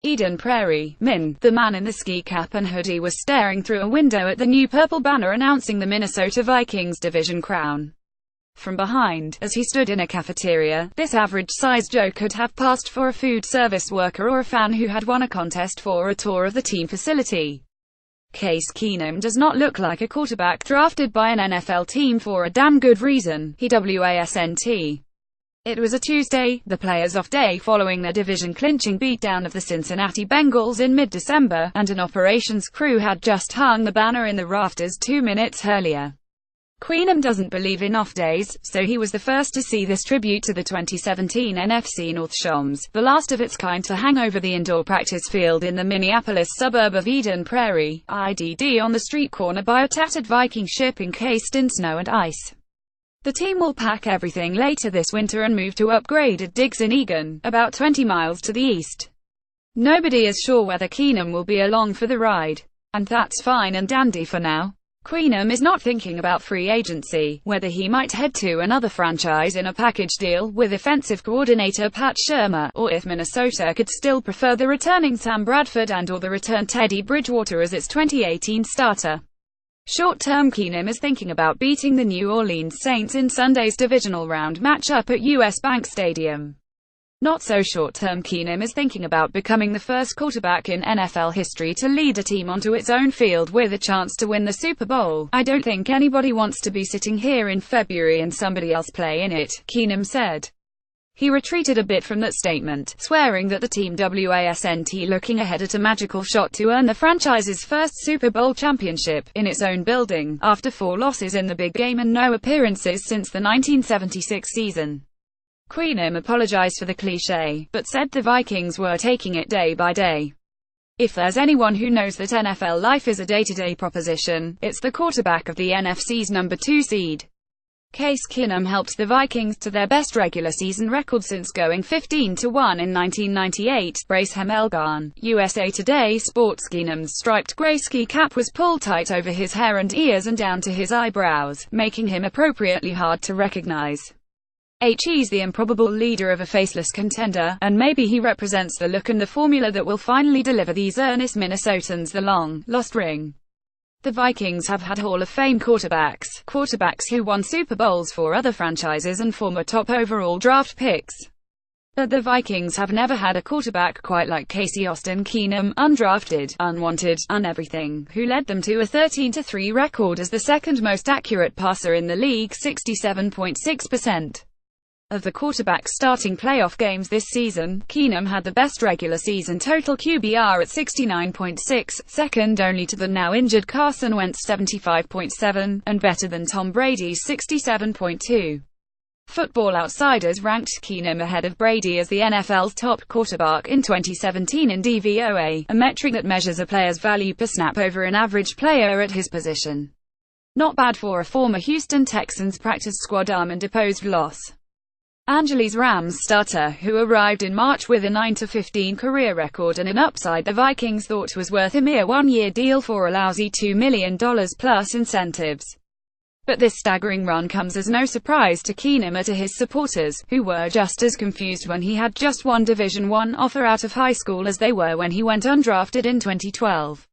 Eden Prairie, Min, the man in the ski cap and hoodie, was staring through a window at the new purple banner announcing the Minnesota Vikings division crown. From behind, as he stood in a cafeteria, this average-sized Joe could have passed for a food service worker or a fan who had won a contest for a tour of the team facility. Case Keenum does not look like a quarterback drafted by an NFL team for a damn good reason, he wasn't. It was a Tuesday, the players' off day following their division-clinching beatdown of the Cincinnati Bengals in mid-December, and an operations crew had just hung the banner in the rafters 2 minutes earlier. Keenum doesn't believe in off days, so he was the first to see this tribute to the 2017 NFC North Shams, the last of its kind, to hang over the indoor practice field in the Minneapolis suburb of Eden Prairie, IDD, on the street corner by a tattered Viking ship encased in snow and ice. The team will pack everything later this winter and move to upgraded digs in Eagan, about 20 miles to the east. Nobody is sure whether Keenum will be along for the ride. And that's fine and dandy for now. Keenum is not thinking about free agency, whether he might head to another franchise in a package deal with offensive coordinator Pat Shurmur, or if Minnesota could still prefer the returning Sam Bradford and/or the returned Teddy Bridgewater as its 2018 starter. Short-term, Keenum is thinking about beating the New Orleans Saints in Sunday's divisional round matchup at US Bank Stadium. Not so short-term, Keenum is thinking about becoming the first quarterback in NFL history to lead a team onto its own field with a chance to win the Super Bowl. "I don't think anybody wants to be sitting here in February and somebody else play in it," Keenum said. He retreated a bit from that statement, swearing that the team wasn't looking ahead at a magical shot to earn the franchise's first Super Bowl championship, in its own building, after 4 losses in the big game and no appearances since the 1976 season. Keenum apologized for the cliché, but said the Vikings were taking it day by day. "If there's anyone who knows that NFL life is a day-to-day proposition, it's the quarterback of the NFC's number 2 seed." Case Keenum helped the Vikings to their best regular season record since going 15-1 in 1998. Brace Hemelgarn, USA Today Sports. Keenum's striped gray ski cap was pulled tight over his hair and ears and down to his eyebrows, making him appropriately hard to recognize. He's the improbable leader of a faceless contender, and maybe he represents the look and the formula that will finally deliver these earnest Minnesotans the long-lost ring. The Vikings have had Hall of Fame quarterbacks who won Super Bowls for other franchises and former top overall draft picks. But the Vikings have never had a quarterback quite like Casey Austin Keenum, undrafted, unwanted, uneverything, who led them to a 13-3 record as the second most accurate passer in the league, 67.6%. Of the quarterbacks starting playoff games this season, Keenum had the best regular season total QBR at 69.6, second only to the now injured Carson Wentz 75.7, and better than Tom Brady's 67.2. Football Outsiders ranked Keenum ahead of Brady as the NFL's top quarterback in 2017 in DVOA, a metric that measures a player's value per snap over an average player at his position. Not bad for a former Houston Texans practice squad arm and deposed Los Angeles Rams starter, who arrived in March with a 9-15 career record and an upside the Vikings thought was worth a mere 1-year deal for a lousy $2 million plus incentives. But this staggering run comes as no surprise to Keenum or to his supporters, who were just as confused when he had just one Division I offer out of high school as they were when he went undrafted in 2012.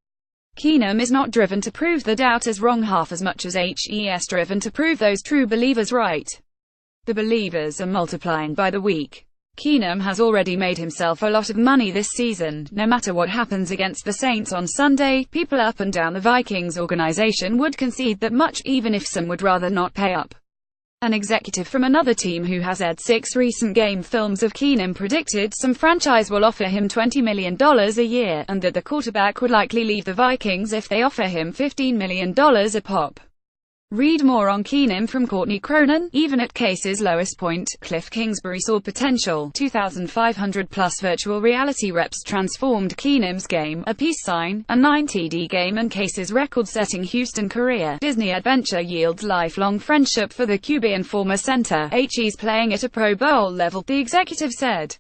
Keenum is not driven to prove the doubters wrong half as much as he's driven to prove those true believers right. The believers are multiplying by the week. Keenum has already made himself a lot of money this season. No matter what happens against the Saints on Sunday, people up and down the Vikings organization would concede that much, even if some would rather not pay up. An executive from another team who has aired 6 recent game films of Keenum predicted some franchise will offer him $20 million a year, and that the quarterback would likely leave the Vikings if they offer him $15 million a pop. Read more on Keenum from Courtney Cronin. Even at Case's lowest point, Cliff Kingsbury saw potential. 2,500-plus virtual reality reps transformed Keenum's game, a peace sign, a 9 TD game and Case's record-setting Houston career. Disney adventure yields lifelong friendship for the QB and former center. He's playing at a Pro Bowl level, the executive said.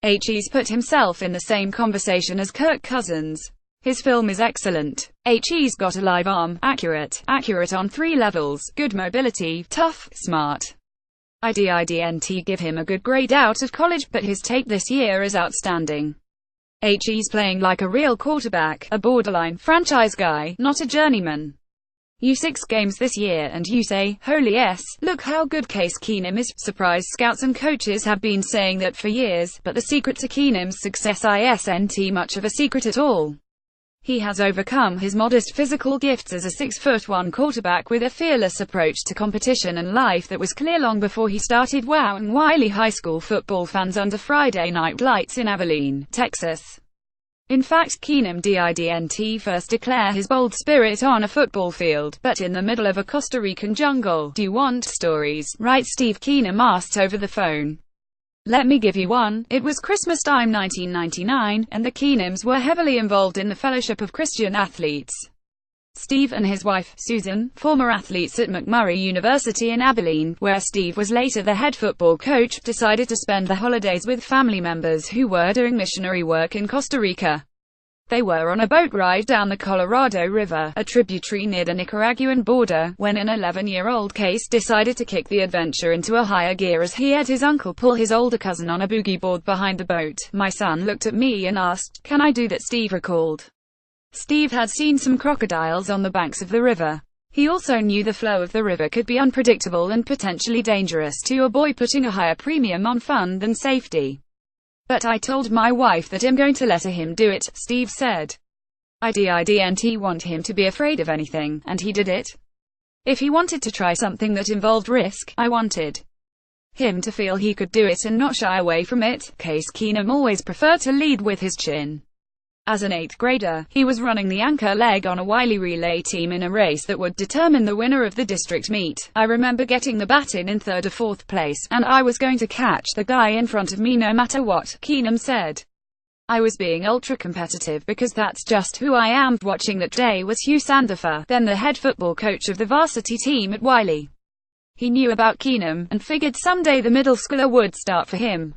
He's put himself in the same conversation as Kirk Cousins. His film is excellent. He's got a live arm, accurate on 3 levels, good mobility, tough, smart. I didn't give him a good grade out of college, but his tape this year is outstanding. He's playing like a real quarterback, a borderline franchise guy, not a journeyman. You 6 games this year and you say, holy yes, look how good Case Keenum is. Surprise, scouts and coaches have been saying that for years, but the secret to Keenum's success isn't much of a secret at all. He has overcome his modest physical gifts as a 6'1" quarterback with a fearless approach to competition and life that was clear long before he started wowing wily high school football fans under Friday night lights in Abilene, Texas. In fact, Keenum didn't first declare his bold spirit on a football field, but in the middle of a Costa Rican jungle. Do you want stories? Right, Steve Keenum asked over the phone. Let me give you one. It was Christmas time 1999, and the Keenums were heavily involved in the Fellowship of Christian Athletes. Steve and his wife, Susan, former athletes at McMurry University in Abilene, where Steve was later the head football coach, decided to spend the holidays with family members who were doing missionary work in Costa Rica. They were on a boat ride down the Colorado River, a tributary near the Nicaraguan border, when an 11-year-old Case decided to kick the adventure into a higher gear as he had his uncle pull his older cousin on a boogie board behind the boat. My son looked at me and asked, "Can I do that?" Steve recalled. Steve had seen some crocodiles on the banks of the river. He also knew the flow of the river could be unpredictable and potentially dangerous to a boy putting a higher premium on fun than safety. But I told my wife that I'm going to let him do it, Steve said. I didn't want him to be afraid of anything, and he did it. If he wanted to try something that involved risk, I wanted him to feel he could do it and not shy away from it. Case Keenum always preferred to lead with his chin. As an 8th grader, he was running the anchor leg on a wily relay team in a race that would determine the winner of the district meet. I remember getting the baton in 3rd or 4th place, and I was going to catch the guy in front of me no matter what, Keenum said. I was being ultra-competitive because that's just who I am. Watching that day was Hugh Sandifer, then the head football coach of the varsity team at Wiley. He knew about Keenum, and figured someday the middle schooler would start for him.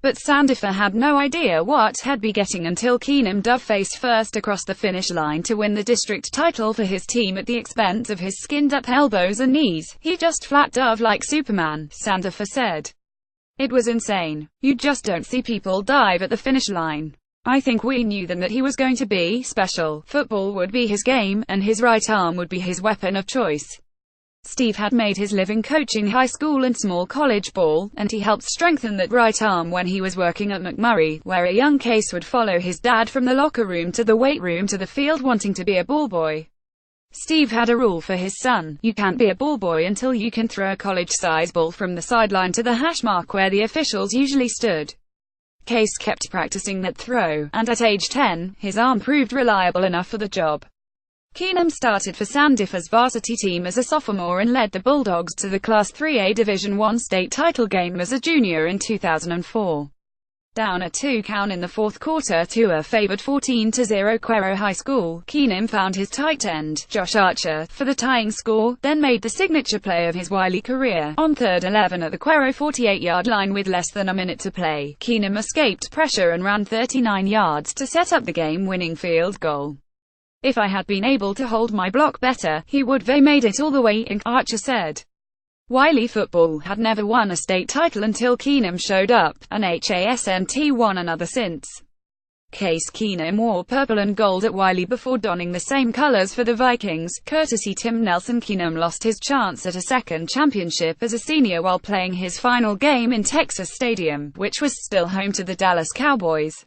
But Sandifer had no idea what he'd be getting until Keenum dove face first across the finish line to win the district title for his team at the expense of his skinned-up elbows and knees. He just flat dove like Superman, Sandifer said. It was insane. You just don't see people dive at the finish line. I think we knew then that he was going to be special. Football would be his game, and his right arm would be his weapon of choice. Steve had made his living coaching high school and small college ball, and he helped strengthen that right arm when he was working at McMurry, where a young Case would follow his dad from the locker room to the weight room to the field wanting to be a ball boy. Steve had a rule for his son: you can't be a ball boy until you can throw a college-size ball from the sideline to the hash mark where the officials usually stood. Case kept practicing that throw, and at age 10, his arm proved reliable enough for the job. Keenum started for Sandifer's varsity team as a sophomore and led the Bulldogs to the Class 3A Division I state title game as a junior in 2004. Down a 2 count in the 4th quarter to a favored 14-0 Cuero High School, Keenum found his tight end, Josh Archer, for the tying score, then made the signature play of his wily career. On 3rd 11 at the Cuero 48-yard line with less than a minute to play, Keenum escaped pressure and ran 39 yards to set up the game-winning field goal. If I had been able to hold my block better, he would have made it all the way in, Archer said. Wiley football had never won a state title until Keenum showed up, and hasn't won another since. Case Keenum wore purple and gold at Wiley before donning the same colors for the Vikings, courtesy Tim Nelson. Keenum lost his chance at a second championship as a senior while playing his final game in Texas Stadium, which was still home to the Dallas Cowboys.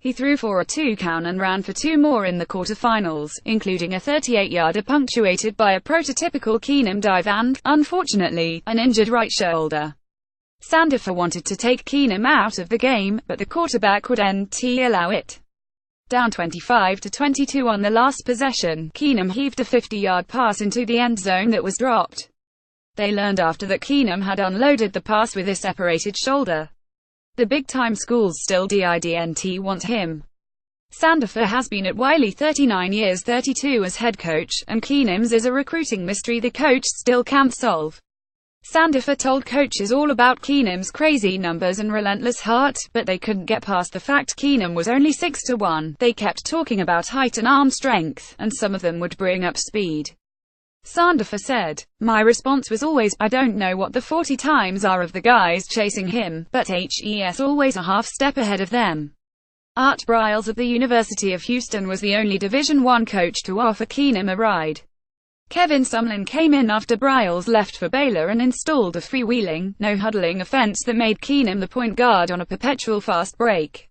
He threw for a 2 count and ran for 2 more in the quarterfinals, including a 38-yarder punctuated by a prototypical Keenum dive and, unfortunately, an injured right shoulder. Sandifer wanted to take Keenum out of the game, but the quarterback wouldn't allow it. Down 25-22 on the last possession, Keenum heaved a 50-yard pass into the end zone that was dropped. They learned after that Keenum had unloaded the pass with a separated shoulder. The big-time schools still didn't want him. Sandifer has been at Wiley 39 years, 32 as head coach, and Keenum's is a recruiting mystery the coach still can't solve. Sandifer told coaches all about Keenum's crazy numbers and relentless heart, but they couldn't get past the fact Keenum was only 6'1". They kept talking about height and arm strength, and some of them would bring up speed. Sandifer said, "My response was always, I don't know what the 40 times are of the guys chasing him, but he's always a half step ahead of them. Art Briles of the University of Houston was the only Division I coach to offer Keenum a ride. Kevin Sumlin came in after Briles left for Baylor and installed a freewheeling, no-huddling offense that made Keenum the point guard on a perpetual fast break.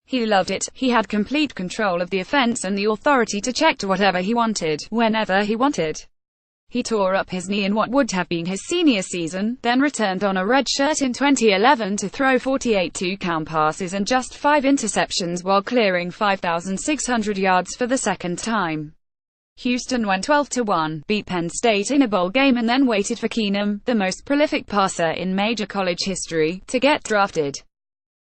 He loved it. He had complete control of the offense and the authority to check to whatever he wanted, whenever he wanted. He tore up his knee in what would have been his senior season, then returned on a red shirt in 2011 to throw 48 two-count passes and just 5 interceptions while clearing 5,600 yards for the second time. Houston went 12-1, beat Penn State in a bowl game and then waited for Keenum, the most prolific passer in major college history, to get drafted.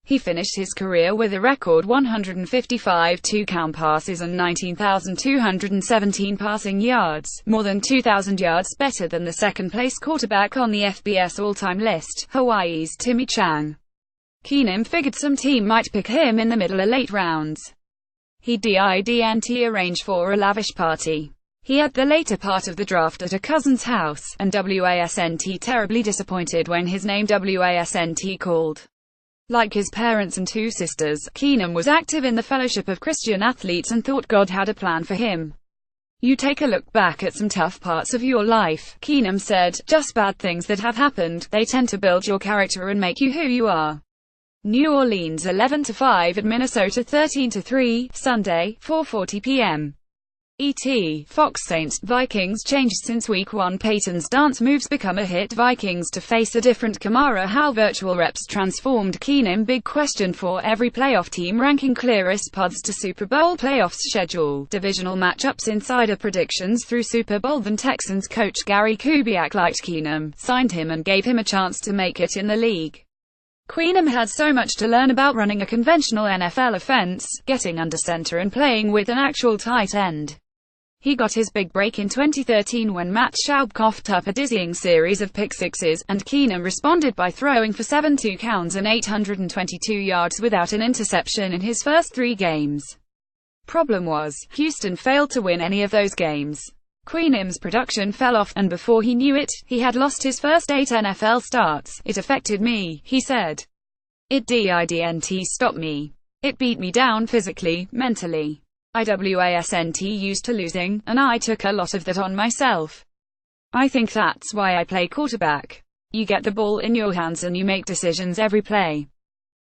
He finished his career with a record 155 two-count passes and 19,217 passing yards, more than 2,000 yards better than the second-place quarterback on the FBS all-time list, Hawaii's Timmy Chang. Keenum figured some team might pick him in the middle or late rounds. He didn't arrange for a lavish party. He had the later part of the draft at a cousin's house, and wasn't terribly disappointed when his name wasn't called. Like his parents and 2 sisters, Keenum was active in the Fellowship of Christian Athletes and thought God had a plan for him. "You take a look back at some tough parts of your life," Keenum said, "just bad things that have happened. They tend to build your character and make you who you are." New Orleans 11-5 at Minnesota 13-3, Sunday, 4:40 p.m. ET. Fox. Saints, Vikings changed since Week 1. Peyton's dance moves become a hit. Vikings to face a different Kamara. How virtual reps transformed Keenum. Big question for every playoff team ranking clearest paths to Super Bowl playoffs schedule. Divisional matchups. Insider predictions through Super Bowl. The Texans coach Gary Kubiak liked Keenum, signed him and gave him a chance to make it in the league. Keenum had so much to learn about running a conventional NFL offense, getting under center and playing with an actual tight end. He got his big break in 2013 when Matt Schaub coughed up a dizzying series of pick-sixes, and Keenum responded by throwing for 7 two-counts and 822 yards without an interception in his first 3 games. Problem was, Houston failed to win any of those games. Keenum's production fell off, and before he knew it, he had lost his first 8 NFL starts. "It affected me," he said. "It didn't stop me. It beat me down physically, mentally. I wasn't used to losing, and I took a lot of that on myself. I think that's why I play quarterback. You get the ball in your hands and you make decisions every play.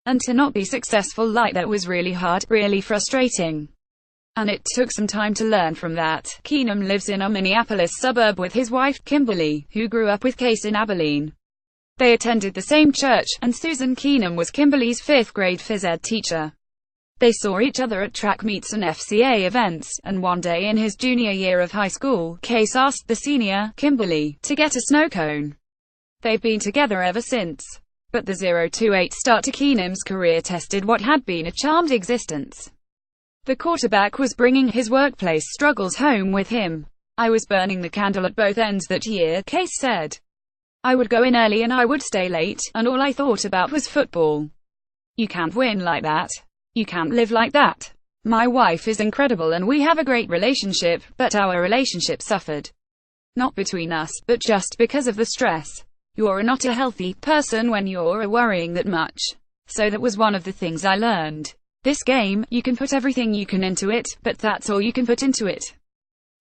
And to not be successful like that was really hard, really frustrating. And it took some time to learn from that." Keenum lives in a Minneapolis suburb with his wife, Kimberly, who grew up with Case in Abilene. They attended the same church, and Susan Keenum was Kimberly's 5th-grade phys ed teacher. They saw each other at track meets and FCA events, and one day in his junior year of high school, Case asked the senior, Kimberly, to get a snow cone. They've been together ever since. But the 0-8 start to Keenum's career tested what had been a charmed existence. The quarterback was bringing his workplace struggles home with him. "I was burning the candle at both ends that year," Case said. "I would go in early and I would stay late, and all I thought about was football. You can't win like that. You can't live like that. My wife is incredible and we have a great relationship, but our relationship suffered. Not between us, but just because of the stress. You're not a healthy person when you're worrying that much. So that was one of the things I learned. This game, you can put everything you can into it, but that's all you can put into it.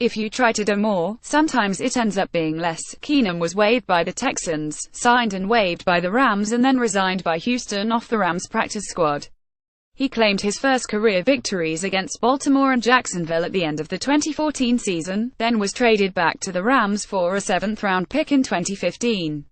If you try to do more, sometimes it ends up being less." Keenum was waived by the Texans, signed and waived by the Rams, and then resigned by Houston off the Rams practice squad. He claimed his first career victories against Baltimore and Jacksonville at the end of the 2014 season, then was traded back to the Rams for a 7th-round pick in 2015.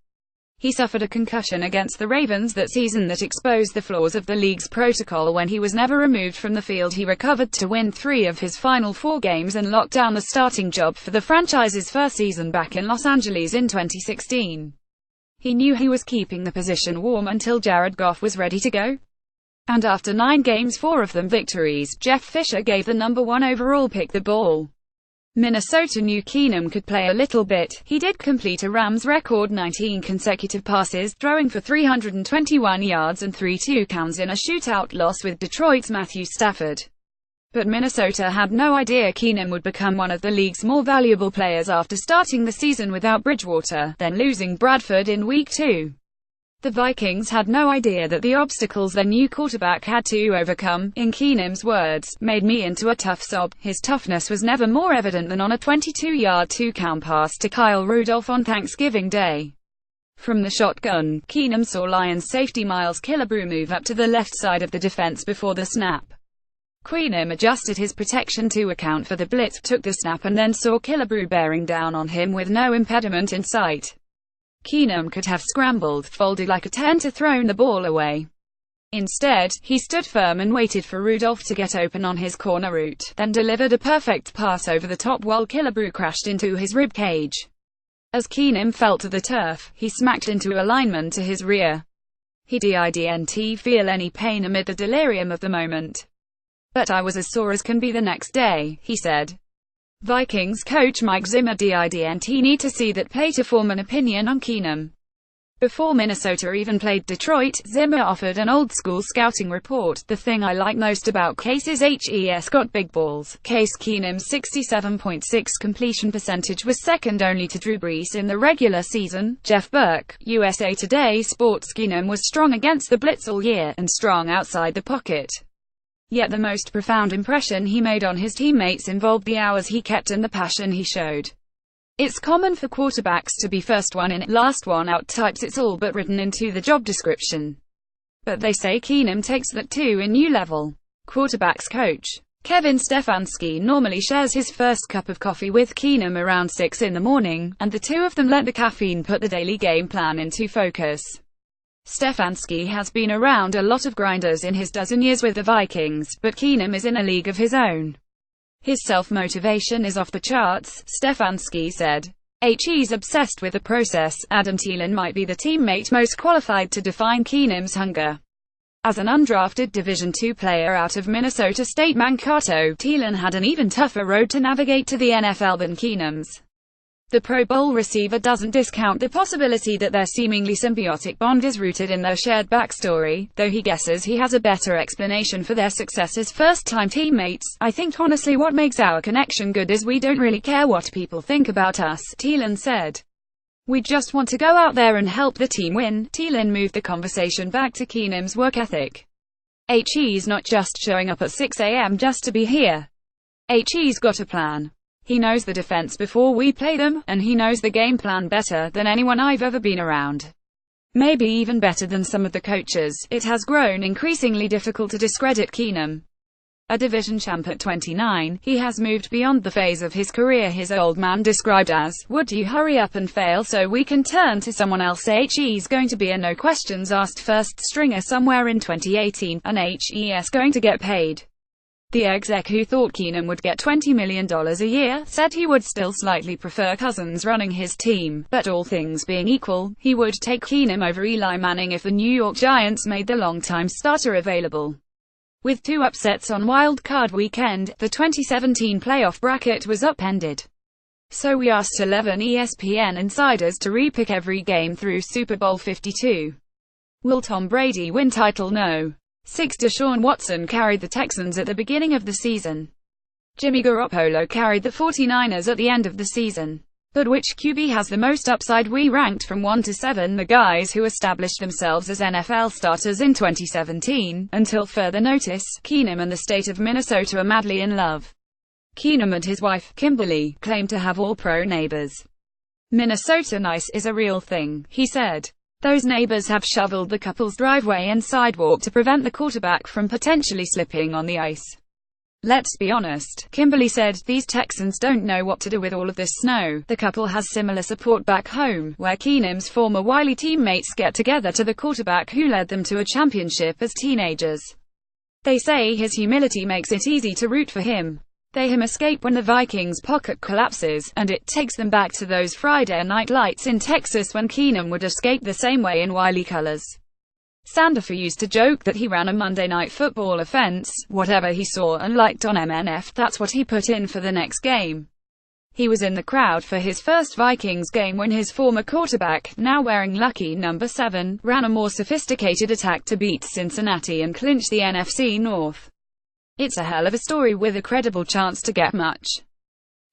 He suffered a concussion against the Ravens that season that exposed the flaws of the league's protocol. When he was never removed from the field, he recovered to win 3 of his final 4 games and locked down the starting job for the franchise's first season back in Los Angeles in 2016. He knew he was keeping the position warm until Jared Goff was ready to go. And after 9 games, 4 of them victories, Jeff Fisher gave the number 1 overall pick the ball. Minnesota knew Keenum could play a little bit. He did complete a Rams record 19 consecutive passes, throwing for 321 yards and 3 two-counts in a shootout loss with Detroit's Matthew Stafford. But Minnesota had no idea Keenum would become one of the league's more valuable players after starting the season without Bridgewater, then losing Bradford in Week 2. The Vikings had no idea that the obstacles their new quarterback had to overcome, in Keenum's words, made me into a tough sob. His toughness was never more evident than on a 22-yard two-count pass to Kyle Rudolph on Thanksgiving Day. From the shotgun, Keenum saw Lions safety Miles Killebrew move up to the left side of the defense before the snap. Keenum adjusted his protection to account for the blitz, took the snap and then saw Killebrew bearing down on him with no impediment in sight. Keenum could have scrambled, folded like a tent to thrown the ball away. Instead, he stood firm and waited for Rudolph to get open on his corner route, then delivered a perfect pass over the top while Killebrew crashed into his rib cage. As Keenum fell to the turf, he smacked into a lineman to his rear. He didn't feel any pain amid the delirium of the moment. "But I was as sore as can be the next day," he said. Vikings coach Mike Zimmer didn't need to see that play to form an opinion on Keenum. Before Minnesota even played Detroit, Zimmer offered an old-school scouting report. "The thing I like most about Case is he's got big balls." Case Keenum's 67.6 completion percentage was second only to Drew Brees in the regular season. Jeff Burke, USA Today Sports. Keenum was strong against the blitz all year, and strong outside the pocket. Yet the most profound impression he made on his teammates involved the hours he kept and the passion he showed. It's common for quarterbacks to be first one in, last one out types. It's all but written into the job description. But they say Keenum takes that to a new level. Quarterbacks coach Kevin Stefanski normally shares his first cup of coffee with Keenum around 6 in the morning, and the two of them let the caffeine put the daily game plan into focus. Stefanski has been around a lot of grinders in his dozen years with the Vikings, but Keenum is in a league of his own. His self-motivation is off the charts, Stefanski said. He's obsessed with the process. Adam Thielen might be the teammate most qualified to define Keenum's hunger. As an undrafted Division II player out of Minnesota State Mankato, Thielen had an even tougher road to navigate to the NFL than Keenum's. The Pro Bowl receiver doesn't discount the possibility that their seemingly symbiotic bond is rooted in their shared backstory, though he guesses he has a better explanation for their success as first-time teammates. "I think honestly what makes our connection good is we don't really care what people think about us," Thielen said. "We just want to go out there and help the team win." Thielen moved the conversation back to Keenum's work ethic. He's not just showing up at 6 a.m. just to be here. He's got a plan. He knows the defense before we play them, and he knows the game plan better than anyone I've ever been around. Maybe even better than some of the coaches. It has grown increasingly difficult to discredit Keenum. A division champ at 29, he has moved beyond the phase of his career his old man described as, "Would you hurry up and fail so we can turn to someone else?" He's going to be a no questions asked first stringer somewhere in 2018, and he's going to get paid. The exec who thought Keenum would get $20 million a year, said he would still slightly prefer Cousins running his team, but all things being equal, he would take Keenum over Eli Manning if the New York Giants made the longtime starter available. With two upsets on Wild Card Weekend, the 2017 playoff bracket was upended. So we asked 11 ESPN insiders to repick every game through Super Bowl 52. Will Tom Brady win title? No. 6. Deshaun Watson carried the Texans at the beginning of the season. Jimmy Garoppolo carried the 49ers at the end of the season. But which QB has the most upside? We ranked from 1 to 7 the guys who established themselves as NFL starters in 2017. Until further notice, Keenum and the state of Minnesota are madly in love. Keenum and his wife, Kimberly, claim to have all-pro neighbors. "Minnesota nice is a real thing," he said. "Those neighbors have shoveled the couple's driveway and sidewalk to prevent the quarterback from potentially slipping on the ice. Let's be honest," Kimberly said, "these Texans don't know what to do with all of this snow." The couple has similar support back home, where Keenum's former Wiley teammates get together to the quarterback who led them to a championship as teenagers. They say his humility makes it easy to root for him. They him escape when the Vikings' pocket collapses, and it takes them back to those Friday night lights in Texas when Keenum would escape the same way in Wiley colors. Sandifer used to joke that he ran a Monday Night Football offense. Whatever he saw and liked on MNF, that's what he put in for the next game. He was in the crowd for his first Vikings game when his former quarterback, now wearing lucky number 7, ran a more sophisticated attack to beat Cincinnati and clinch the NFC North. It's a hell of a story with a credible chance to get much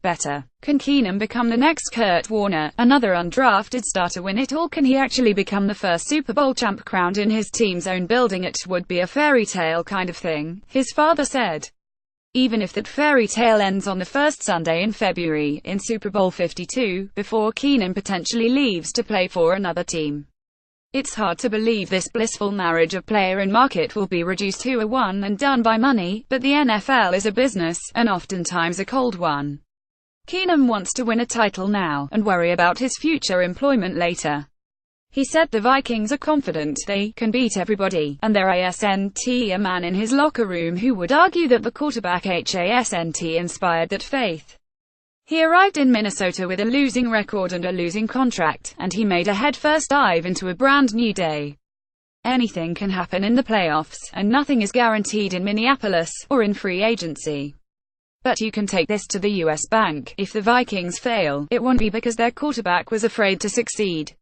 better. Can Keenum become the next Kurt Warner, another undrafted starter? Win it all? Can he actually become the first Super Bowl champ crowned in his team's own building? It would be a fairy tale kind of thing, his father said. Even if that fairy tale ends on the first Sunday in February, in Super Bowl 52, before Keenum potentially leaves to play for another team. It's hard to believe this blissful marriage of player and market will be reduced to a one and done by money, but the NFL is a business, and oftentimes a cold one. Keenum wants to win a title now, and worry about his future employment later. He said the Vikings are confident they can beat everybody, and there isn't a man in his locker room who would argue that the quarterback hasn't inspired that faith. He arrived in Minnesota with a losing record and a losing contract, and he made a headfirst dive into a brand new day. Anything can happen in the playoffs, and nothing is guaranteed in Minneapolis, or in free agency. But you can take this to the US bank. If the Vikings fail, it won't be because their quarterback was afraid to succeed.